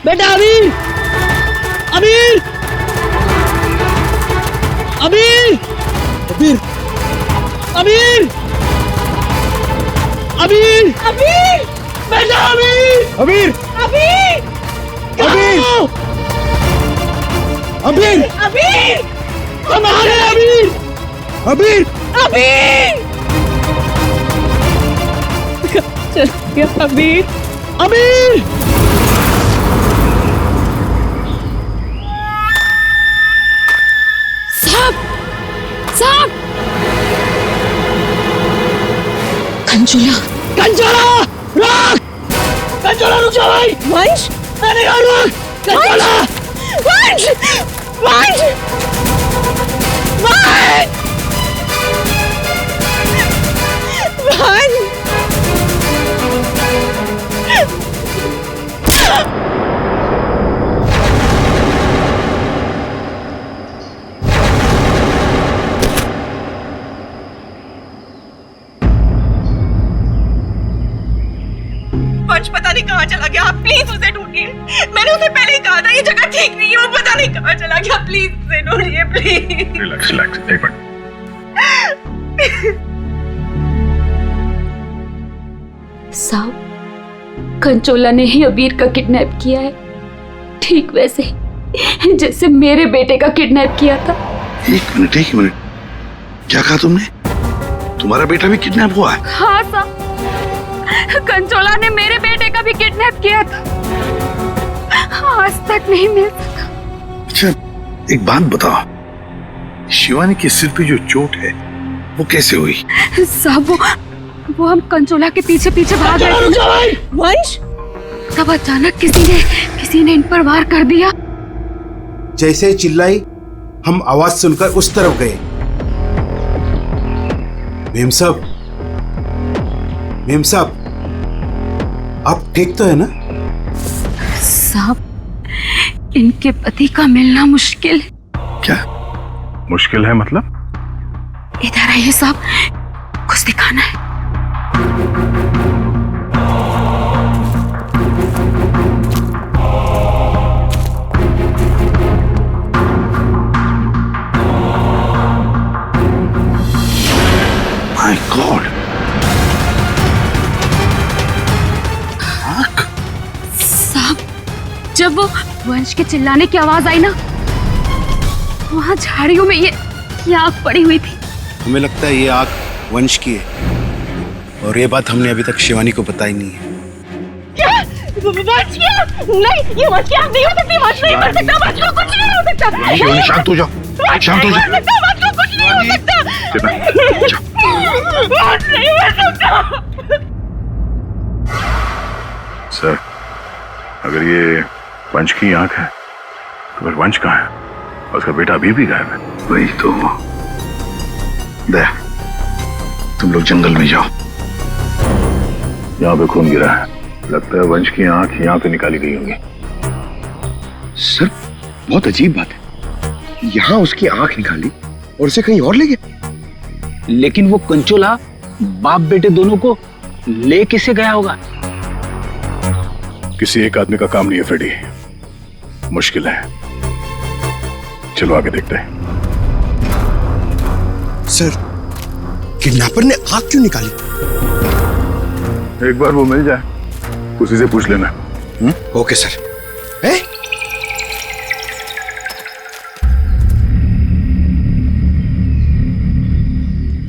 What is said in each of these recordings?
बेटा अबीर, अबीर, अबीर, अबीर, अबीर, अबीर, अबीर, बेटा अबीर, अबीर, अबीर, अबीर, अबीर, अबीर, हमारे अबीर, अबीर, अबीर, चल गया अबीर, अबीर। साहब, साहब, कंचुला, कंचोला रुक, कंचोला रुक जा भाई। वंश, मैंने कहा रुक, कंचोला। वंश, वंश, वंश, वंश। वंश पता नहीं कहाँ चला गया, आप प्लीज उसे ढूंढिए। मैंने उसे पहले ही कहा था ये जगह ठीक नहीं है, वो पता नहीं कहाँ चला गया। प्लीज उसे ढूंढिए प्लीज। रिलैक्स रिलैक्स, एक मिनट। साहब, कंचोला ने ही अबीर का किडनैप किया है, ठीक वैसे ही जैसे मेरे बेटे का किडनैप किया था। एक मिनट, क्या कहा तुमने? तुम्हारा बेटा भी किडनैप हुआ है? हाँ साहब, कंचोला ने मेरे बेटे का भी किडनैप किया था, आज तक नहीं मिल सका। अच्छा, एक बात बताओ, शिवानी के सिर पे जो चोट है वो कैसे हुई? साहब, वो हम कंचोला के पीछे पीछे भाग रहे थे, वंश, तब अचानक किसी ने इन पर वार कर दिया। जैसे ही चिल्लाई, हम आवाज सुनकर उस तरफ गए। मेम साहब, आप ठीक तो है ना? साहब, इनके पति का मिलना मुश्किल है। क्या मुश्किल है मतलब? इधर आइए साहब, कुछ दिखाना है। माय गॉड, आँख। साहब, जब वो वंश के चिल्लाने की आवाज आई ना, वहां झाड़ियों में ये आग पड़ी हुई थी। हमें लगता है ये आग वंश की है, और ये बात हमने अभी तक शिवानी को बताई नहीं है। क्या? वंश क्या? नहीं, ये वंश की आग नहीं हो सकती। वंश नहीं मर सकता, वंश को कुछ नहीं हो सकता। शिवानी, शांत हो जाओ, शांत हो जाओ। वंश को कुछ नहीं हो सकता। वंश नहीं मर सकता। सर, अगर ये वंश की आंख है तो फिर वंश कहाँ है? और उसका बेटा अभी भी गायब है। वही तो। दया, तुम लोग जंगल में जाओ, यहाँ पे खून गिरा है, लगता है वंश की आंख यहाँ पे निकाली गई होंगी। सर, बहुत अजीब बात है, यहाँ उसकी आंख निकाली और उसे कहीं और ले गया। लेकिन वो कंचोला बाप बेटे दोनों को ले किसे गया होगा? किसी एक आदमी का काम नहीं है फ्रेडी, मुश्किल है। चलो आगे देखते हैं। सर, किडनैपर ने आंख क्यों निकाली? एक बार वो मिल जाए, उसी से पूछ लेना। Okay sir. है?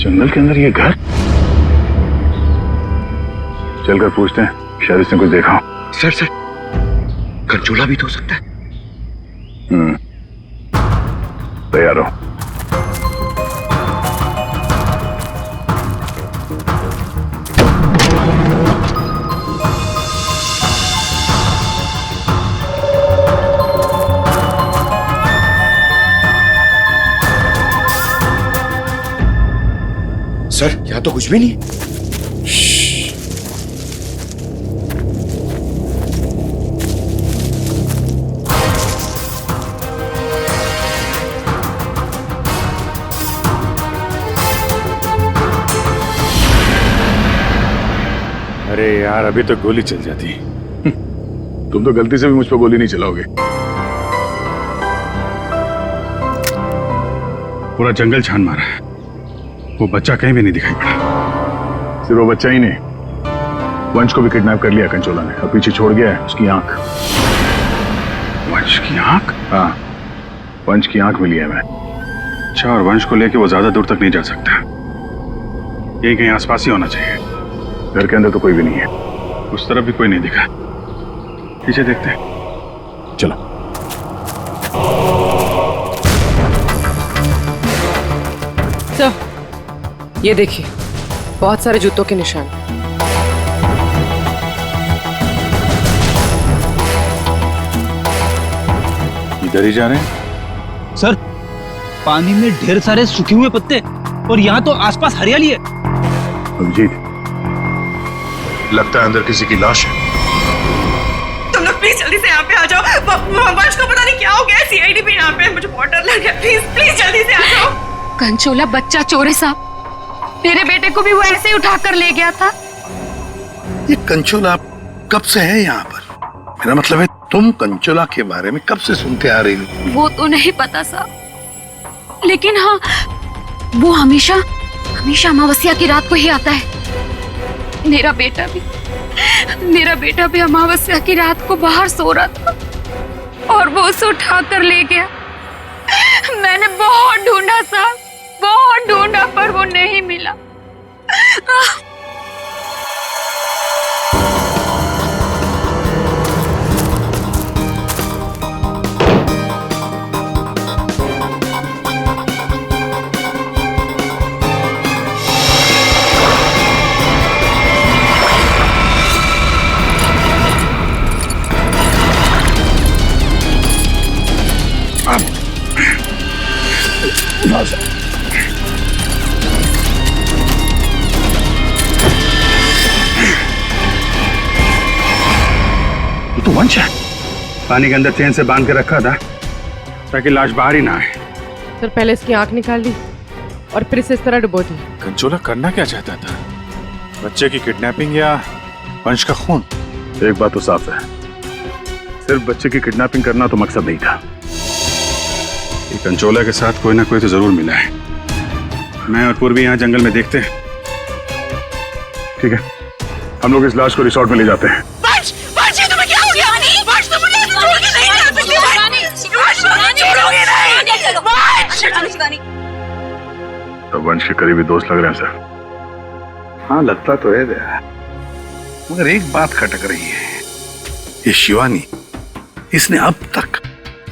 जंगल के अंदर ये घर? चलकर पूछते हैं, शायद इसने कुछ देखा हो। सर, कंचोला भी तो हो सकता है। तैयार हो? सर, यहाँ तो कुछ भी नहीं। अरे यार, अभी तो गोली चल जाती। तुम तो गलती से भी मुझ पर गोली नहीं चलाओगे। पूरा जंगल छान मारा है, वो बच्चा कहीं भी नहीं दिखाई पड़ा। सिर्फ वो बच्चा ही नहीं, वंश को भी किडनैप कर लिया कंचोला ने और पीछे छोड़ गया है उसकी आंख। वंश की आंख? हाँ, वंश की आंख मिली है मैं। अच्छा, और वंश को लेके वो ज्यादा दूर तक नहीं जा सकता, यही कहीं आसपास ही होना चाहिए। घर के अंदर तो कोई भी नहीं है, उस तरफ भी कोई नहीं दिखा। पीछे देखते हैं, चलो। सर, ये देखिए, बहुत सारे जूतों के निशान। इधर ही जा रहे हैं? सर, पानी में ढेर सारे सूखे हुए पत्ते और यहाँ तो आसपास हरियाली है। अभिजीत, लगता है अंदर किसी की लाश है। तुम लोग प्लीज जल्दी से यहाँ पे आ जाओ। वंश को पता नहीं क्या हो गया, सीआईडी भी यहाँ पे है, मुझे बहुत डर लग गया। प्लीज प्लीज जल्दी से आ जाओ। कंचोला बच्चा चोर है साहब, मेरे बेटे को भी वो ऐसे ही उठाकर ले गया था। ये कंचोला कब से है यहाँ पर? मेरा मतलब है तुम कंचोला के बारे में कब से सुनते आ रही हो? वो तो नहीं पता साहब, लेकिन हाँ, वो हमेशा अमावस्या की रात को ही आता है। मेरा बेटा भी अमावस्या की रात को बाहर सो रहा था और वो उसे उठा कर ले गया। मैंने बहुत ढूंढा साहब, बहुत ढूंढा, पर वो नहीं मिला। ये तो वंश है। पानी के अंदर चेन से बांध के रखा था ताकि लाश बाहर ही ना आए। सर, पहले इसकी आंख निकाल ली और फिर इसे इस तरह डुबो दी। कंचोला करना क्या चाहता था? बच्चे की किडनैपिंग या वंश का खून? एक बात तो साफ है, सिर्फ बच्चे की किडनैपिंग करना तो मकसद नहीं था। ये कंचोला के साथ कोई ना कोई तो जरूर मिला है। मैं और पूर्वी यहाँ जंगल में देखते हैं। ठीक है, हम लोग इस लाश को रिसोर्ट में ले जाते हैं। वंश, वंश, ये तुम्हें क्या हो गया? वंश, तुम मुझे छोड़ के नहीं जा सकते। वंश, मुझे छोड़ोगे नहीं। वंश, तो वंश के करीबी दोस्त लग रहे हैं सर। हाँ, लगता तो है दया, मगर एक बात खटक रही है। ये शिवानी, इसने अब तक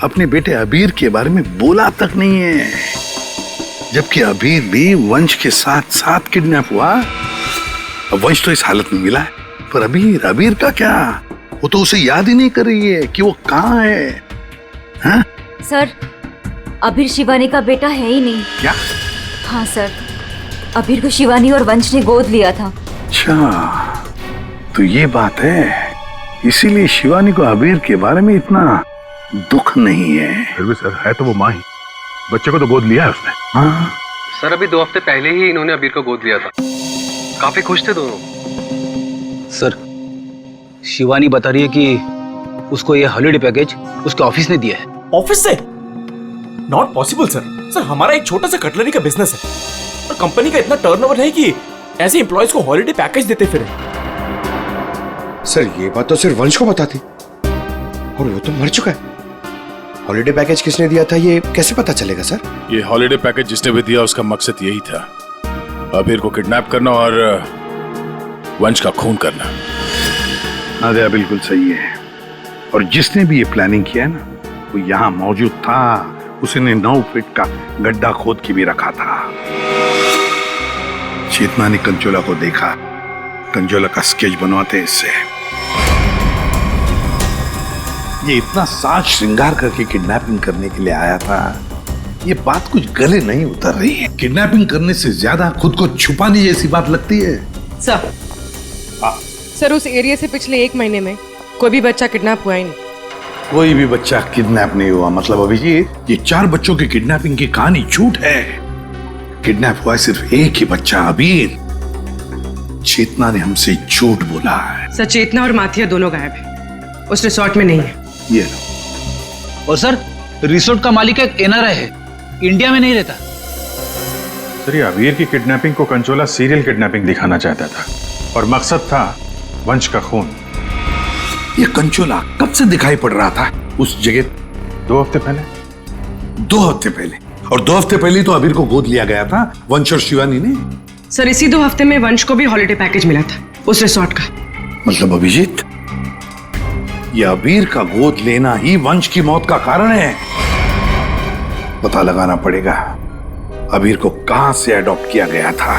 अपने बेटे अबीर के बारे में बोला तक नहीं है, जबकि अबीर भी वंश के साथ साथ किडनैप हुआ। अब वंश तो इस हालत में मिला है, पर अबीर का क्या? वो तो उसे याद ही नहीं कर रही है कि वो कहाँ है। हाँ? सर, अबीर शिवानी का बेटा है ही नहीं। क्या? हाँ सर, अबीर को शिवानी और वंश ने गोद लिया था। अच्छा, तो ये बात है, इसीलिए शिवानी को अबीर के बारे में इतना दुख नहीं है। फिर भी सर, है तो वो माँ ही, बच्चे को तो गोद लिया है उसने। हाँ सर, अभी 2 हफ्ते पहले ही इन्होंने अबीर को गोद लिया था। काफी खुश थे दोनों। सर, शिवानी बता रही है कि उसको ये हॉलिडे पैकेज उसके ऑफिस ने दिया है। ऑफिस से? Not possible sir. सर, हमारा एक छोटा सा कटलरी का बिजनेस है और कंपनी का इतना टर्नओवर नहीं कि ऐसे एम्प्लॉयज को हॉलिडे पैकेज देते फिरे। सर, ये बात तो सिर्फ वंश को बताती, और वो तो मर चुका है। हॉलिडे पैकेज किसने दिया था ये कैसे पता चलेगा सर? ये हॉलिडे पैकेज जिसने भी दिया उसका मकसद यही था, अबीर को किडनैप करना और वंश का खून करना। हाँ दया, बिल्कुल सही है। और जिसने भी ये प्लानिंग किया है ना, वो यहाँ मौजूद था। उसने 9 फीट का गड्ढा खोद के भी रखा था। चेतना ने कंचोला को देखा, कंचोला का स्केच बनवाते इससे। ये इतना साज श्रृंगार करके किडनैपिंग करने के लिए आया था, ये बात कुछ गले नहीं उतर रही है। किडनैपिंग करने से ज्यादा खुद को छुपाने जैसी बात लगती है। सर, उस एरिया से पिछले 1 महीने में कोई भी बच्चा किडनैप हुआ ही नहीं। कोई भी बच्चा किडनैप नहीं हुआ? मतलब अभिजीत, ये 4 बच्चों की किडनैपिंग की कहानी झूठ है। किडनैप हुआ है सिर्फ एक ही बच्चा, अबीर। चेतना ने हमसे झूठ बोला है। सर, चेतना और माथिया दोनों गायब है। उस रिसोर्ट में नहीं है। ये लो। और सर रिसोर्ट का मालिक एक एनआरआई है, इंडिया में नहीं रहता। सर ये अबीर की किडनैपिंग को कंचोला सीरियल किडनैपिंग दिखाना चाहता था और मकसद था वंश का खून। ये कंचोला कब से दिखाई पड़ रहा था उस जगह? 2 हफ्ते पहले। 2 हफ्ते पहले? और 2 हफ्ते पहले तो अबीर को गोद लिया गया था वंश और शिवानी ने। सर इसी 2 हफ्ते में वंश को भी हॉलिडे पैकेज मिला था उस रिसोर्ट का। मतलब अभिजीत, ये अबीर का गोद लेना ही वंश की मौत का कारण है। पता लगाना पड़ेगा अबीर को कहां से अडॉप्ट किया गया था।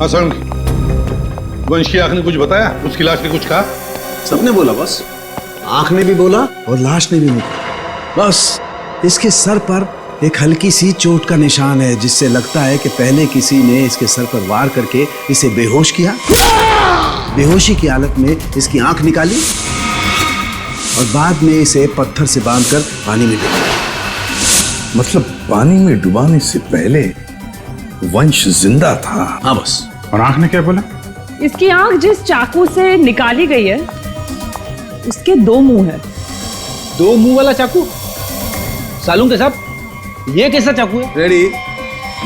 असम वंश की आंख ने कुछ बताया? उसकी लाश ने कुछ कहा? सबने बोला बस, आंख ने भी बोला और लाश ने भी बोला। बस इसके सर पर एक हल्की सी चोट का निशान है, जिससे लगता है कि पहले किसी ने इसके सर पर वार करके इसे बेहोश किया। बेहोशी की हालत में इसकी आंख निकाली और बाद में इसे पत्थर से बांधकर पानी में डुबाया। मतलब पानी में डुबाने से पहले वंश जिंदा था? हाँ बस। और आंख ने क्या बोला? इसकी आंख जिस चाकू से निकाली गई है उसके 2 मुंह है। 2 मुंह वाला चाकू? सालून के साथ ये कैसा चाकू है? रेडी,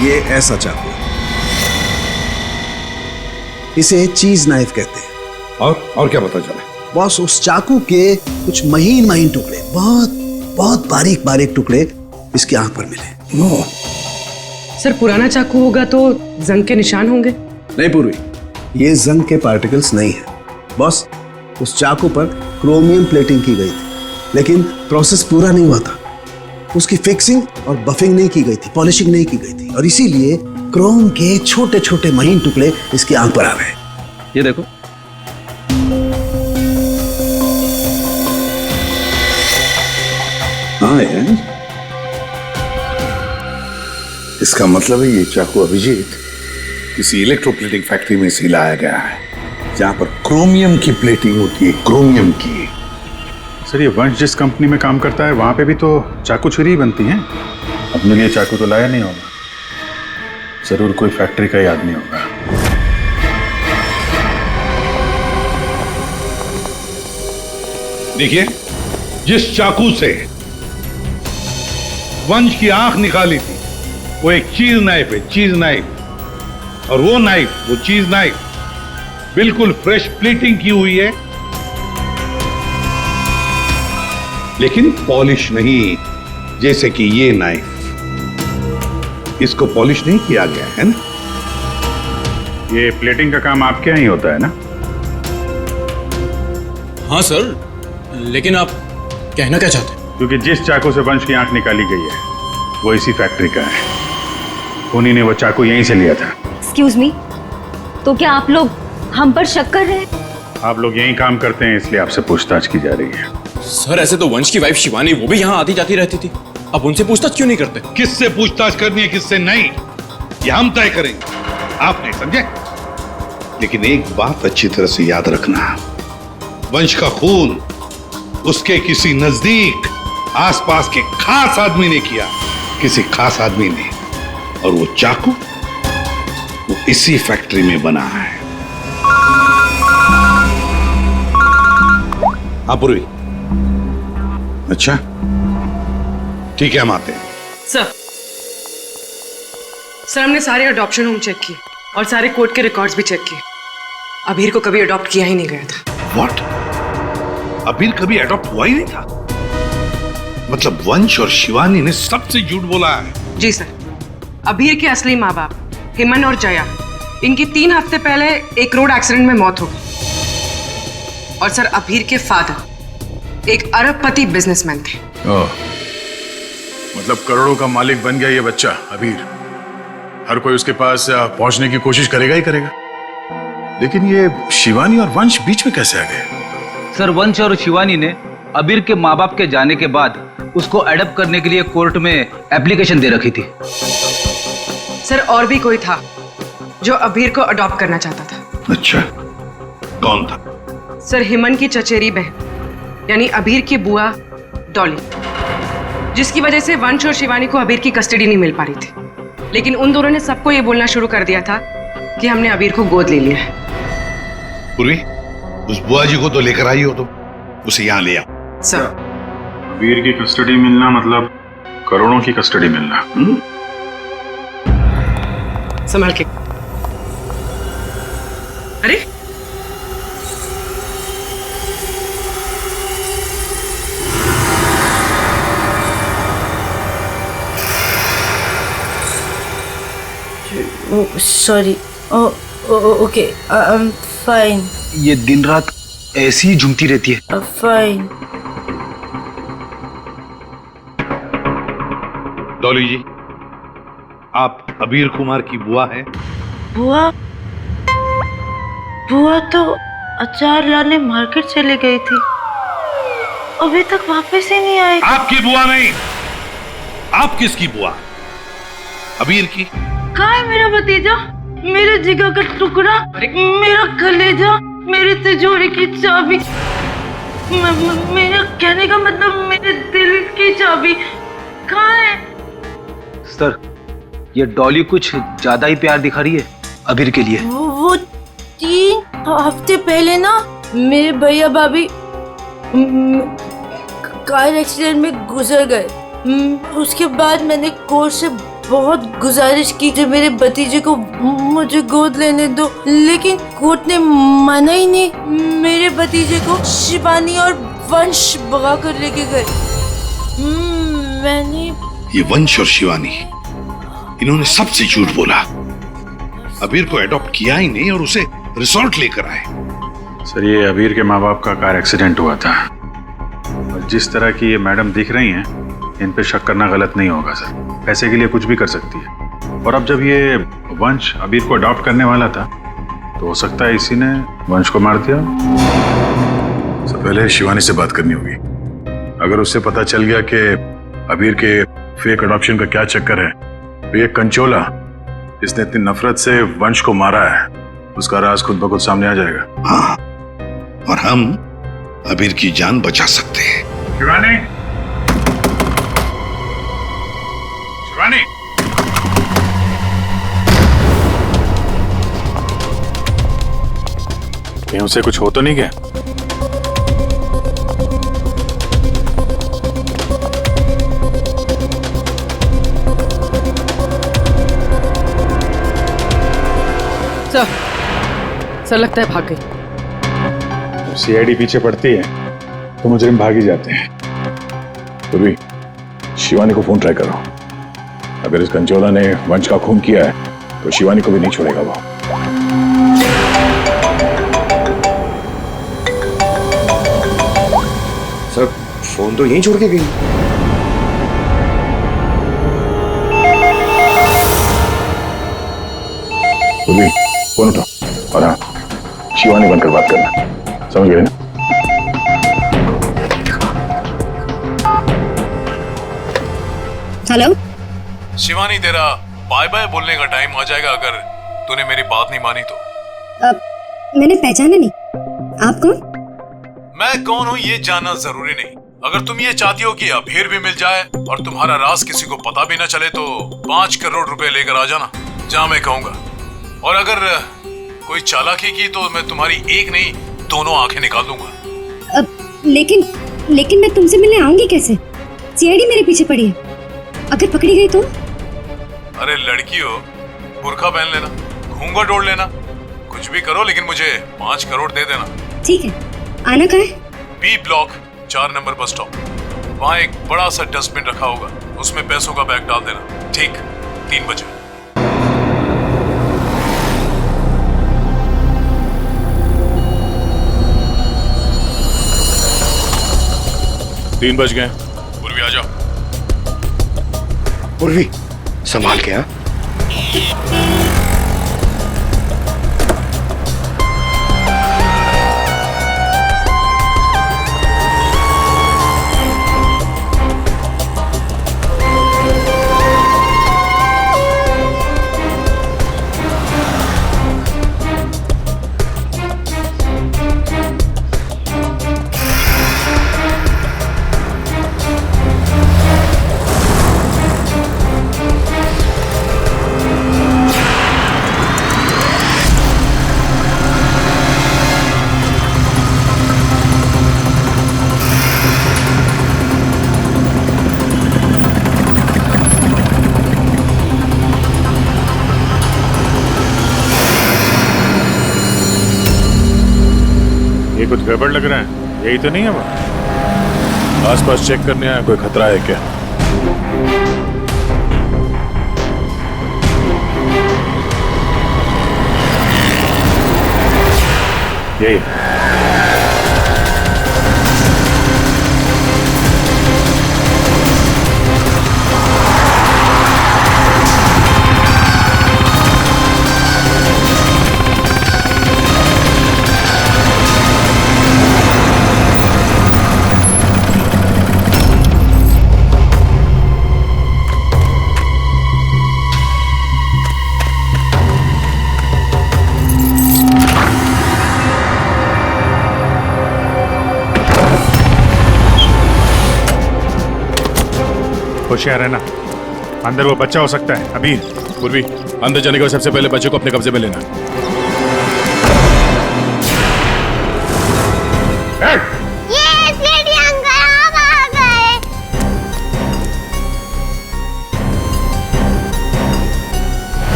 ये ऐसा चाकू है। इसे चीज नाइफ कहते हैं। और क्या पता चला? बॉस उस चाकू के कुछ महीन महीन टुकड़े, बहुत बहुत बारीक बारीक टुकड़े इसकी आंख पर मिले। नो सर पुराना चाकू होगा तो जंग के निशान होंगे। नहीं पूर्वी, ये जंग के पार्टिकल्स नहीं है बॉस। उस चाकू पर क्रोमियम प्लेटिंग की गई थी, लेकिन प्रोसेस पूरा नहीं हुआ था। उसकी फिक्सिंग और बफिंग नहीं की गई थी, पॉलिशिंग नहीं की गई थी, और इसीलिए क्रोम के छोटे छोटे महीन टुकड़े इसकी आंख पर आ गए। ये देखो। हाँ यार, इसका मतलब है ये चाकू अभिजीत किसी इलेक्ट्रोप्लेटिंग फैक्ट्री में से लाया गया है, जहां पर क्रोमियम की प्लेटिंग होती है, क्रोमियम की। सर ये वंश जिस कंपनी में काम करता है वहां पे भी तो चाकू छुरी ही बनती हैं। अपने लिए चाकू तो लाया नहीं होगा, जरूर कोई फैक्ट्री का ही आदमी होगा। देखिए, जिस चाकू से वंश की आंख निकाली थी वो एक चीज नाइफ है, चीज नाइफ। और वो नाइफ, वो चीज नाइफ बिल्कुल फ्रेश प्लेटिंग की हुई है, लेकिन पॉलिश नहीं, जैसे कि ये नाइफ। इसको पॉलिश नहीं किया गया है ना। ये प्लेटिंग का काम आपके यहाँ ही होता है ना? हाँ सर, लेकिन आप कहना क्या चाहते हैं? क्योंकि जिस चाकू से वंश की आंख निकाली गई है वो इसी फैक्ट्री का है। उन्हीं ने वो चाकू यहीं से लिया था। एक्सक्यूज मी, तो क्या आप लोग हम पर शक कर रहे हैं? आप लोग यहीं काम करते हैं इसलिए आपसे पूछताछ की जा रही है। सर ऐसे तो वंश की वाइफ शिवानी वो भी यहाँ आती जाती रहती थी, अब उनसे पूछताछ क्यों नहीं करते? किससे पूछताछ करनी है, किससे नहीं, ये हम तय करेंगे, आप नहीं समझे। लेकिन एक बात अच्छी तरह से याद रखना, वंश का खून उसके किसी नजदीक आसपास के खास आदमी ने किया, किसी खास आदमी ने। और वो चाकू वो इसी फैक्ट्री में बना है। हाँ पूर्वी, अच्छा ठीक है, हम आते हैं। सर हमने सारे अडॉप्शन होम चेक किए और सारे कोर्ट के रिकॉर्ड्स भी चेक किए। अबीर को कभी अडॉप्ट किया ही नहीं गया था। व्हाट? अबीर कभी अडॉप्ट हुआ ही नहीं था? मतलब वंश और शिवानी ने सबसे झूठ बोला है। जी सर, अबीर के असली माँ बाप हेमन और जया, इनकी 3 हफ्ते पहले एक रोड एक्सीडेंट में मौत हो गई। और सर अबीर के फादर एक अरबपति बिजनेसमैन थे। मतलब करोड़ों का मालिक बन गया ये बच्चा अबीर। हर कोई उसके पास पहुंचने की कोशिश करेगा ही करेगा। लेकिन ये शिवानी और वंश बीच में कैसे आ गए? सर वंश और शिवानी ने अबीर के माँ बाप के जाने के बाद उसको एडॉप्ट करने के लिए कोर्ट में एप्लीकेशन दे रखी थी। सर और भी कोई था जो अबीर को अडॉप्ट करना चाहता था। अच्छा, कौन था? सर हेमन की चचेरी बहन यानी अबीर की बुआ डॉली, जिसकी वजह से वंश और शिवानी को अबीर की कस्टडी नहीं मिल पा रही थी। लेकिन उन दोनों ने सबको ये बोलना शुरू कर दिया था कि हमने अबीर को गोद ले लिया है। पूर्वी, उस बुआ जी को तो लेकर आई हो तुम, उसे यहाँ ले आओ। सर, वीर की कस्टडी मिलना मतलब करोड़ों की कस्टडी मिलना। संभाल के। अरे sorry, okay, I am fine. ये दिन रात ऐसी ही झूमती रहती है। फाइन। डॉली जी, आप अबीर कुमार की बुआ हैं? बुआ? बुआ तो अचार लाने मार्केट चली गई थी, अभी तक वापस ही नहीं आई। आपकी बुआ नहीं, आप किसकी बुआ? अबीर की? कहाँ है मेरा भतीजा, मेरे जिगर का टुकड़ा, मेरा कलेजा, मेरी तिजोरी की चाबी, मेरा कहने का मतलब मेरे दिल की चाबी कहाँ है? सर, ये डॉली कुछ ज्यादा ही प्यार दिखा रही है अबीर के लिए। वो 3 हफ्ते पहले ना मेरे भैया भाभी कार एक्सीडेंट में गुजर गए। उसके बाद मैंने कोर्ट से बहुत गुजारिश की कि मेरे भतीजे को मुझे गोद लेने दो, लेकिन कोर्ट ने माना ही नहीं। मेरे भतीजे को शिवानी और वंश भगा कर लेके गए। मैंने ये वंश और शिवानी, इन्होंने सबसे झूठ बोला। अबीर को एडॉप्ट किया ही नहीं और उसे रिसोर्ट लेकर आए। सर, ये अबीर के माँ बाप का कार एक्सीडेंट हुआ था, और जिस तरह की ये मैडम दिख रही हैं, इन पे शक करना गलत नहीं होगा सर। पैसे के लिए कुछ भी कर सकती है, और अब जब ये वंश अबीर को अडॉप्ट करने वाला था, तो हो सकता है इसी ने वंश को मार दिया। सर, पहले शिवानी से बात करनी होगी। अगर उससे पता चल गया कि अबीर के फेक अडॉप्शन का क्या चक्कर है, तो ये कंचोला इसने इतनी नफरत से वंश को मारा है, उसका राज खुद ब खुद सामने आ जाएगा। हाँ, और हम अबीर की जान बचा सकते हैं। शिवानी, शिवानी, कहीं उसे कुछ हो तो नहीं गया? सर लगता है भाग गई। सीआईडी पीछे पड़ती है तो मुजरिम भाग ही जाते हैं। तो भी शिवानी को फोन ट्राई करो। अगर इस कंचोला ने वंश का खून किया है तो शिवानी को भी नहीं छोड़ेगा वो। सर, फोन तो यहीं छोड़ के गई। तो भी फोन उठाओ और हाँ, शिवानी बनकर बात करना, समझ गए ना? हेलो शिवानी, तेरा बाय बाय बोलने का टाइम आ जाएगा अगर तूने मेरी बात नहीं मानी तो। मैंने पहचाना नहीं, आप कौन? मैं कौन हूँ ये जानना जरूरी नहीं। अगर तुम ये चाहती हो कि अबीर भी मिल जाए और तुम्हारा राज किसी को पता भी ना चले, तो 5 करोड़ रुपए लेकर आ जाना जहाँ मैं कहूँगा। और अगर कोई चालाकी की तो मैं तुम्हारी एक नहीं 2 आंखें निकाल दूंगा। लेकिन मैं तुमसे मिलने आऊंगी कैसे? सीआईडी मेरे पीछे पड़ी है, अगर पकड़ी गई तो? अरे लड़की हो, बुर्का पहन लेना, घूंघट ओढ़ लेना, कुछ भी करो, लेकिन मुझे 5 करोड़ दे देना। ठीक है, आना कहाँ है? B block 4 number bus stop. वहाँ एक बड़ा सा डस्टबिन रखा होगा, उसमें पैसों का बैग डाल देना। ठीक 3 बजे। 3 बज गए। पूर्वी आ जाओ। पूर्वी, संभाल के। हाँ, कुछ गड़बड़ लग रहा है, यही तो नहीं है वो? आसपास चेक करने आया, कोई खतरा है क्या? यही होशियार है ना, अंदर वो बच्चा हो सकता है। अभी पूर्वी, अंदर जाने के सबसे पहले बच्चे को अपने कब्जे में लेना।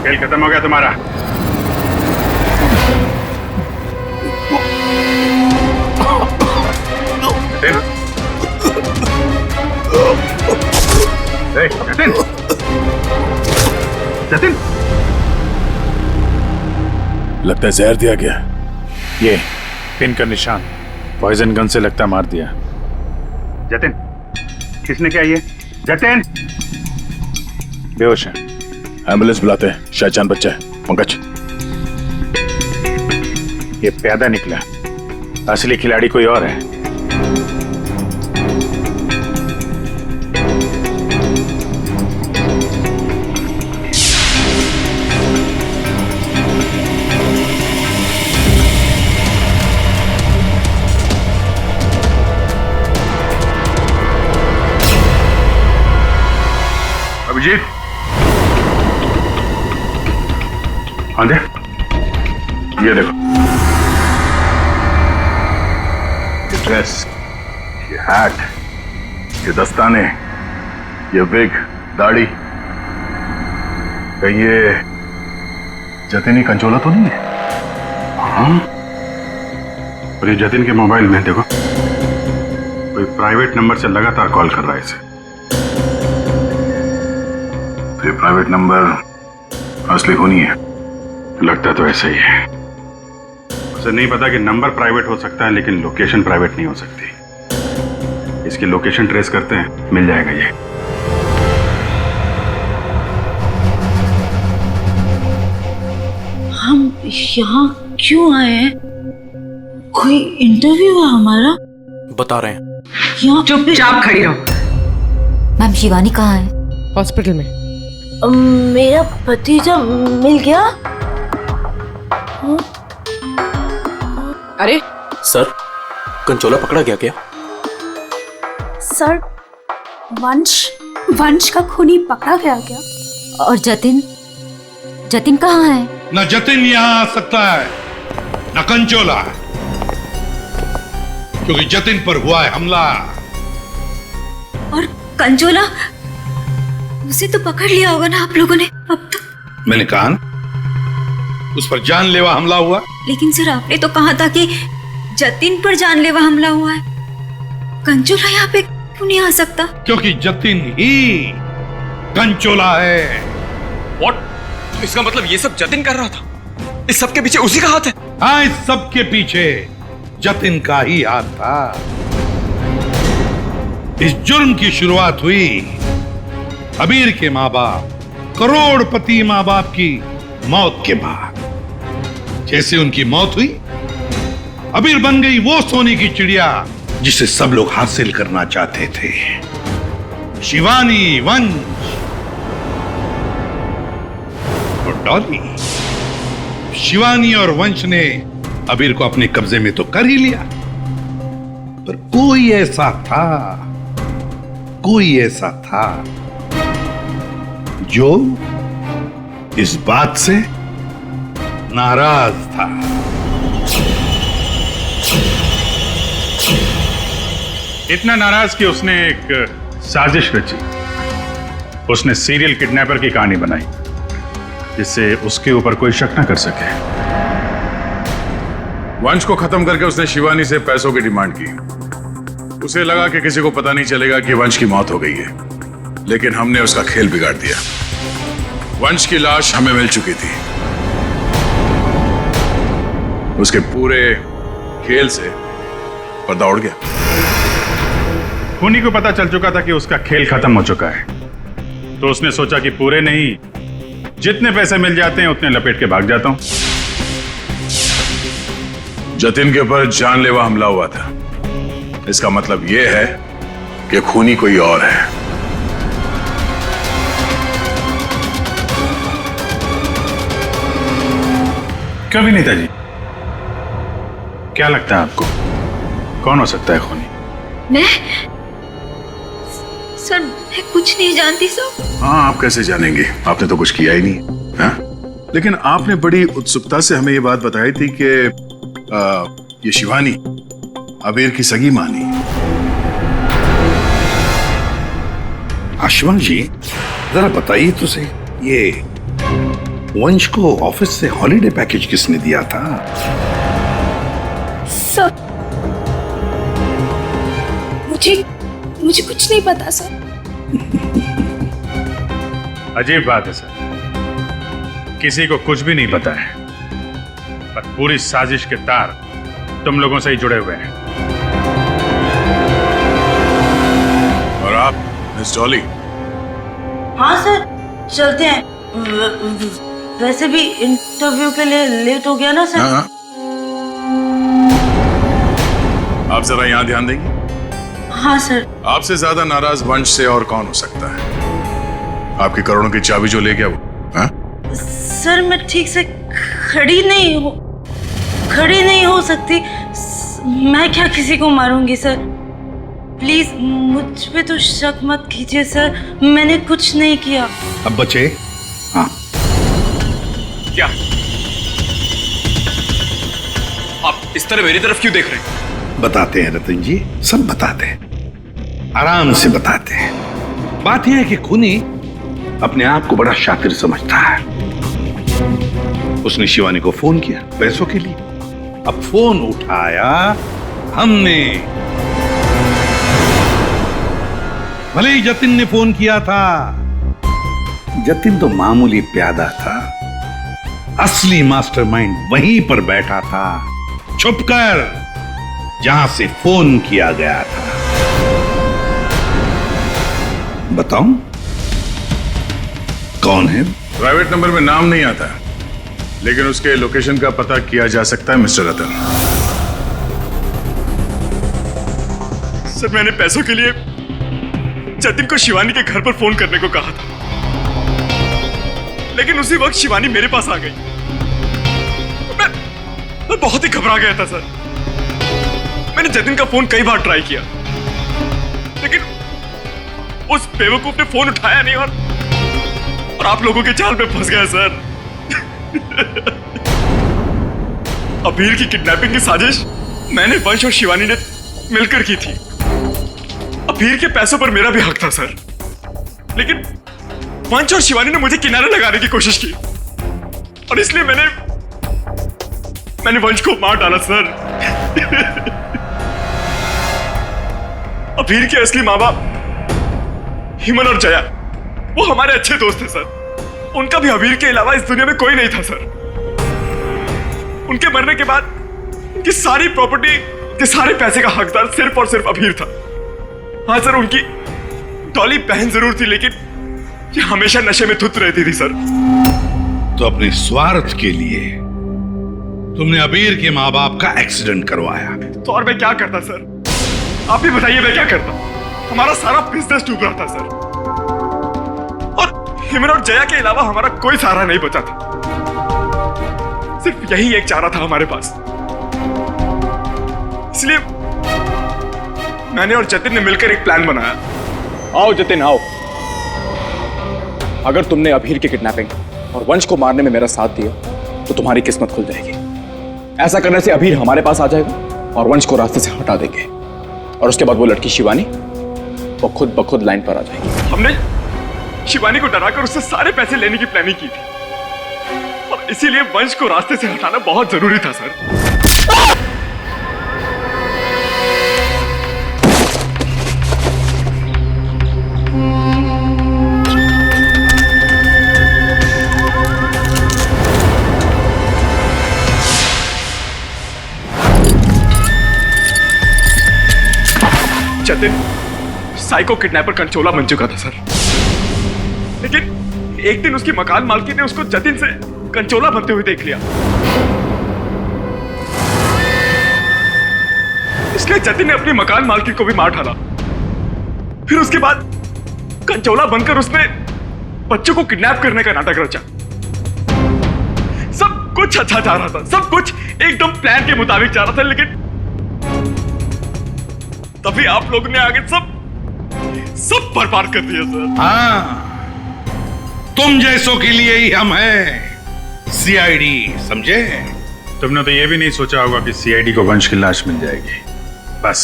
खेल खत्म हो गया तुम्हारा। जतिन, जतिन, लगता है जहर दिया गया। ये पिन का निशान पॉइजन गन से लगता मार दिया। जतिन, किसने क्या ये? जतिन बेहोश है, एम्बुलेंस बुलाते हैं, शायद जान बच्चा है। पंकज, ये प्यादा निकला, असली खिलाड़ी कोई और है। अभिजीत, आंधे, ये देखो, ये ड्रेस, ये हैट, ये दस्ताने, ये विग, दाढ़ी, कहीं ये जतिन कंचोला तो नहीं है? हाँ, और ये जतिन के मोबाइल में देखो, कोई प्राइवेट नंबर से लगातार कॉल कर रहा है इसे। तो ये प्राइवेट नंबर असली होनी है, लगता तो ऐसा ही है। उसे नहीं पता कि नंबर प्राइवेट हो सकता है, लेकिन लोकेशन प्राइवेट नहीं हो सकती। इसकी लोकेशन ट्रेस करते हैं, मिल जाएगा ये। हम यहाँ क्यों आए हैं? कोई इंटरव्यू है हमारा? बता रहे हैं। यहाँ चुपचाप खड़ी रहो। मैम शिवानी कहाँ है? हॉस्पिटल में। मेरा भतीजा मिल गया? अरे सर, कंचोला पकड़ा गया क्या? सर, वंश का खूनी पकड़ा गया क्या? और जतिन? जतिन कहाँ है? न जतिन यहाँ आ सकता है, न कंचोला, क्योंकि जतिन पर हुआ है हमला। और कंचोला, उसे तो पकड़ लिया होगा ना आप लोगों ने अब तो? मैंने कहा उस पर जानलेवा हमला हुआ। लेकिन सर, आपने तो कहा था कि जतिन पर जानलेवा हमला हुआ है। कंचोला यहाँ पे क्यों नहीं आ सकता? क्योंकि जतिन ही कंचोला है। What? तो इसका मतलब ये सब जतिन कर रहा था? इस सब के पीछे उसी का हाथ है? हाँ, इस सब के पीछे जतिन का ही हाथ था। इस जुर्म की शुरुआत हुई अबीर के माँ बाप, करोड़पति माँ बाप की मौत के बाद। जैसे उनकी मौत हुई, अबीर बन गई वो सोने की चिड़िया जिसे सब लोग हासिल करना चाहते थे, शिवानी, वंश और डॉली। शिवानी और वंश ने अबीर को अपने कब्जे में तो कर ही लिया, पर कोई ऐसा था जो इस बात से नाराज था। इतना नाराज कि उसने एक साजिश रची। उसने सीरियल किडनैपर की कहानी बनाई, जिससे उसके ऊपर कोई शक न कर सके। वंश को खत्म करके उसने शिवानी से पैसों की डिमांड की। उसे लगा कि किसी को पता नहीं चलेगा कि वंश की मौत हो गई है, लेकिन हमने उसका खेल बिगाड़ दिया। वंश की लाश हमें मिल चुकी थी। उसके पूरे खेल से पर्दा उड़ गया। खूनी को पता चल चुका था कि उसका खेल खत्म हो चुका है, तो उसने सोचा कि पूरे नहीं, जितने पैसे मिल जाते हैं उतने लपेट के भाग जाता हूं। जतिन के ऊपर जानलेवा हमला हुआ था। इसका मतलब यह है कि खूनी कोई और है। क्यों भी नेताजी, क्या लगता है आपको कौन हो सकता है खूनी? मैं सर, मैं कुछ नहीं जानती सर। हाँ, आप कैसे जानेंगे? आपने तो कुछ किया ही नहीं। हाँ? लेकिन आपने बड़ी उत्सुकता से हमें ये बात बताई थी कि ये शिवानी अबीर की सगी मानी। आशुवंश जी, जरा बताइए तो सही, ये वंश को ऑफिस से हॉलिडे पैकेज किसने दिया था? सर, मुझे कुछ नहीं पता सर। अजीब बात है सर, किसी को कुछ भी नहीं पता है, पर पूरी साजिश के तार तुम लोगों से ही जुड़े हुए हैं। और आप मिस डॉली? हाँ सर, चलते हैं। वैसे भी इंटरव्यू के लिए लेट हो गया ना सर। हाँ। आप जरा यहाँ ध्यान देंगे? हाँ सर। आपसे ज्यादा नाराज वंश से और कौन हो सकता है? आपकी करोड़ों की चाबी जो ले गया वो। हाँ? सर, मैं ठीक से खड़ी नहीं हो सकती। मैं क्या किसी को मारूंगी सर? प्लीज मुझ पे तो शक मत कीजिए सर, मैंने कुछ नहीं किया। अब बचे? हाँ। क्या आप इस तरह मेरी तरफ क्यों देख रहे हैं? बताते हैं रतन जी, सब बताते हैं, आराम से बताते हैं। बात यह है कि खूनी अपने आप को बड़ा शातिर समझता है। उसने शिवानी को फोन किया पैसों के लिए। अब फोन उठाया हमने। भले ही जतिन ने फोन किया था, जतिन तो मामूली प्यादा था, असली मास्टरमाइंड वहीं पर बैठा था, छुपकर, जहां से फोन किया गया था। बताऊं कौन है? प्राइवेट नंबर में नाम नहीं आता, लेकिन उसके लोकेशन का पता किया जा सकता है मिस्टर रतन। सर, मैंने पैसों के लिए जतिन को शिवानी के घर पर फोन करने को कहा था, लेकिन उसी वक्त शिवानी मेरे पास आ गई। मैं बहुत ही घबरा गया था सर। मैंने जतिन का फोन कई बार ट्राई किया, लेकिन उस बेवकूफ ने फोन उठाया नहीं और आप लोगों के जाल में फंस गया सर। अबीर की किडनैपिंग की साजिश मैंने, वंश और शिवानी ने मिलकर की थी। अबीर के पैसों पर मेरा भी हक था सर, लेकिन वंश और शिवानी ने मुझे किनारे लगाने की कोशिश की और इसलिए मैंने वंश को मार डाला सर। अबीर के असली माँ बाप हिमन और जया, वो हमारे अच्छे दोस्त थे सर। उनका भी अबीर के अलावा इस दुनिया में कोई नहीं था सर। उनके मरने के बाद उनकी सारी प्रॉपर्टी, उनके सारे पैसे का हकदार सिर्फ और सिर्फ अबीर था। हाँ सर, उनकी डॉली बहन जरूर थी, लेकिन ये हमेशा नशे में धुत रहती थी सर। तो अपने स्वार्थ के लिए तुमने अबीर के माँ बाप का एक्सीडेंट करवाया। तो और मैं क्या करता सर? आप ही बताइए, मैं क्या करता? हमारा सारा बिजनेस डूब रहा था सर, और हिमन और जया के अलावा हमारा कोई सहारा नहीं बचा था। सिर्फ यही एक चारा था हमारे पास। इसलिए मैंने और जतिन ने मिलकर एक प्लान बनाया। आओ जतिन, आओ। अगर तुमने अबीर की किडनैपिंग और वंश को मारने में मेरा साथ दिया तो तुम्हारी किस्मत खुल जाएगी। ऐसा करने से अबीर हमारे पास आ जाएगा और वंश को रास्ते से हटा देंगे, और उसके बाद वो लड़की शिवानी वो खुद ब खुद लाइन पर आ जाएगी। हमने शिवानी को डराकर उससे सारे पैसे लेने की प्लानिंग की थी, और इसीलिए वंश को रास्ते से हटाना बहुत जरूरी था सर। जतिन साइको किडनैपर कंचोला बन चुका था सर, लेकिन एक दिन उसकी मकान मालकी ने उसको जतिन से कंचोला बनते हुए देख लिया। इसलिए जतिन ने अपनी मकान मालकी को भी मार डाला। फिर उसके बाद कंचोला बनकर उसने बच्चों को किडनैप करने का नाटक रचा। सब कुछ अच्छा जा रहा था, सब कुछ एकदम प्लान के मुताबिक जा रहा था, लेकिन तभी आप लोगों ने आगे सब बर्बाद कर दिया सर। हाँ, तुम जैसों के लिए ही हम हैं सीआईडी, समझे? तुमने तो ये भी नहीं सोचा होगा कि सीआईडी को वंश की लाश मिल जाएगी। बस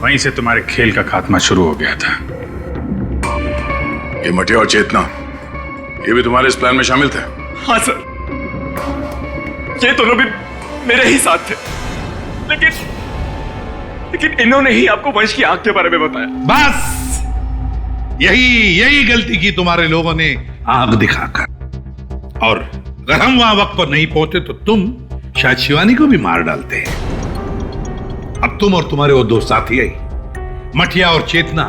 वहीं से तुम्हारे खेल का खात्मा शुरू हो गया था। ये मटिया और चेतना, ये भी तुम्हारे इस प्लान में शामिल थे? हाँ सर, ये दोनों भी मेरे ही साथ थे, लेकिन इन्होंने ही आपको वंश की आंख के बारे में बताया। बस यही गलती की तुम्हारे लोगों ने, आग दिखाकर। और अगर हम वहां वक्त पर नहीं पहुंचे तो तुम शायद शिवानी को भी मार डालते। अब तुम और तुम्हारे वो दो साथी आई, मटिया और चेतना,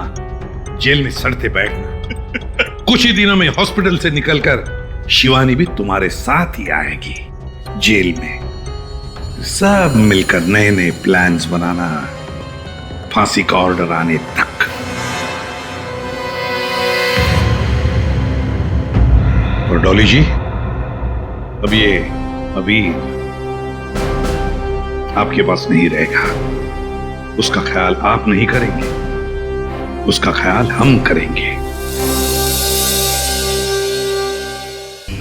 जेल में सड़ते बैठना। कुछ ही दिनों में हॉस्पिटल से निकलकर शिवानी भी तुम्हारे साथ ही आएगी जेल में। सब मिलकर नए नए प्लान्स बनाना, फांसी का ऑर्डर आने तक। और डॉली जी, अब ये अबीर आपके पास नहीं रहेगा। उसका ख्याल आप नहीं करेंगे, उसका ख्याल हम करेंगे।